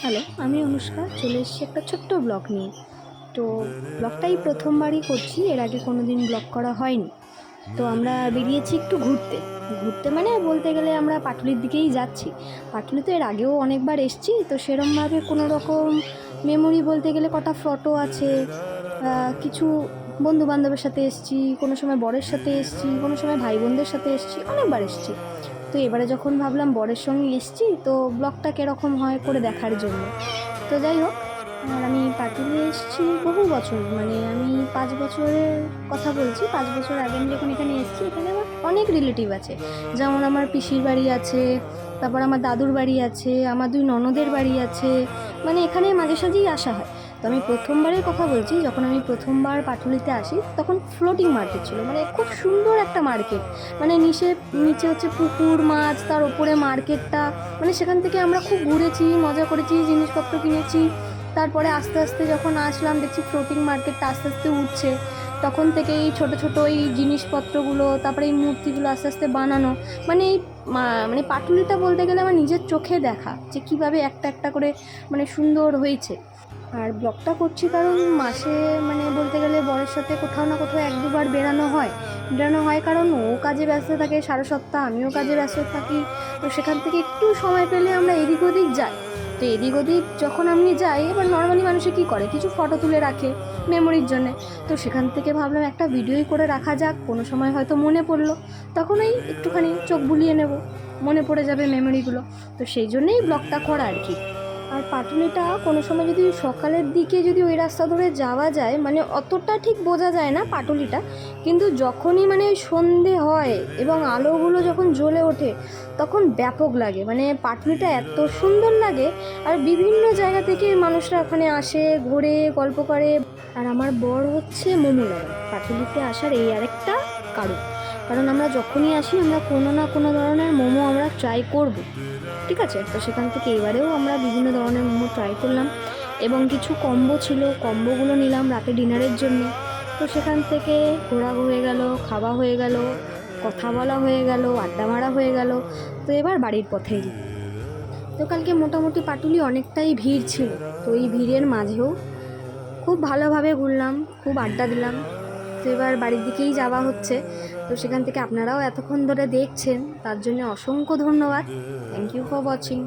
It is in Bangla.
হ্যালো, আমি অনুষ্কা চলে এসেছি একটা ছোট্ট ব্লগ নিয়ে। তো ব্লগটাই প্রথমবারই করছি, এর আগে কোনো দিন ব্লগ করা হয়নি। তো আমরা বেরিয়েছি একটু ঘুরতে। ঘুরতে মানে বলতে গেলে আমরা পাটুলির দিকেই যাচ্ছি। পাটুলিতে এর আগেও অনেকবার এসেছি, তো সেরমভাবে কোনো রকম মেমোরি বলতে গেলে কটা ফটো আছে। কিছু বন্ধুবান্ধবের সাথে এসেছি, কোনো সময় বরের সাথে এসেছি, কোনো সময় ভাই বোনদের সাথে এসেছি, অনেকবার এসেছি। তো এবারে যখন ভাবলাম বরের সঙ্গে এসেছি, তো ব্লগটা কীরকম হয় করে দেখার জন্য। তো যাই হোক, আর আমি পাটুলি এসেছি বহু বছর, মানে আমি 5 বছরের কথা বলছি। 5 বছর আগে আমি যখন এখানে এসেছি, এখানে আমার অনেক রিলেটিভ আছে। যেমন আমার পিসির বাড়ি আছে, তারপর আমার দাদুর বাড়ি আছে, আমার 2 ননদের বাড়ি আছে। মানে এখানে মাঝে সাঝেই আসা হয়। তো আমি প্রথমবারের কথা বলছি, যখন আমি প্রথমবার পাটুলিতে আসি তখন ফ্লোটিং মার্কেট ছিল, মানে খুব সুন্দর একটা মার্কেট। মানে নিচে হচ্ছে পুকুর, মাছ, তার ওপরে মার্কেটটা। মানে সেখান থেকে আমরা খুব ঘুরেছি, মজা করেছি, জিনিসপত্র কিনেছি। তারপরে আস্তে আস্তে যখন আসলাম, দেখছি ফ্লোটিং মার্কেটটা আস্তে আস্তে উঠছে। তখন থেকে এই ছোটো ছোটো এই জিনিসপত্রগুলো, তারপরে এই মূর্তিগুলো আস্তে আস্তে বানানো। মানে এই মানে পাটুলিটা বলতে গেলে আমার নিজের চোখে দেখা যে কীভাবে একটা একটা করে মানে সুন্দর হয়েছে। আর ব্লগটা করছি কারণ মাসে মানে বলতে গেলে বরের সাথে কোথাও না কোথাও 1-2বার বেরানো হয় কারণ ও কাজে ব্যস্ত থাকে সারা সপ্তাহ, আমিও কাজে ব্যস্ত থাকি। তো সেখান থেকে একটু সময় পেলে আমরা এদিক ওদিক যাই। তো এদিক ওদিক যখন আমি যাই, এবার নর্মালি মানুষে কী করে, কিছু ফটো তুলে রাখে মেমোরির জন্যে। তো সেখান থেকে ভাবলাম একটা ভিডিওই করে রাখা যাক, কোনো সময় হয়তো মনে পড়লো, তখন ওই একটুখানি চোখ বুলিয়ে নেব, মনে পড়ে যাবে মেমোরিগুলো। তো সেই জন্যেই ব্লগটা করা আর কি। আর পাটুলিটা কোনো সময় যদি সকালের দিকে যদি ওই রাস্তা ধরে যাওয়া যায়, মানে অতটা ঠিক বোঝা যায় না পাটুলিটা, কিন্তু যখনই মানে সন্ধে হয় এবং আলোগুলো যখন জ্বলে ওঠে, তখন ব্যাপক লাগে। মানে পাটুলিটা এত সুন্দর লাগে। আর বিভিন্ন জায়গা থেকে মানুষরা ওখানে আসে, ঘোরে, গল্প করে। আর আমার বর হচ্ছে মোমো লাভার, পাটুলিতে আসার এই আরেকটা কারণ আমরা যখনই আসি আমরা কোনো না কোনো ধরনের মোমো আমরা ট্রাই করব। ঠিক আছে, তো সেখান থেকে এবারেও আমরা বিভিন্ন ধরনের মোমো ট্রাই করলাম এবং কিছু কম্বো ছিল, কম্বোগুলো নিলাম রাতে ডিনারের জন্য। তো সেখান থেকে ঘোরা হয়ে গেল, খাওয়া হয়ে গেল, কথা বলা হয়ে গেল, আড্ডা মারা হয়ে গেল। তো এবার বাড়ির পথে এলি। তো কালকে মোটামুটি পাটুলি অনেকটাই ভিড় ছিল। তো এই ভিড়ের মাঝেও খুব ভালোভাবে ঘুরলাম, খুব আড্ডা দিলাম। তো এবার বাড়ির দিকেই যাওয়া হচ্ছে। তো সেখান থেকে আপনারাও এতক্ষণ ধরে দেখছেন, তার জন্য অসংখ্য ধন্যবাদ। Thank you for watching.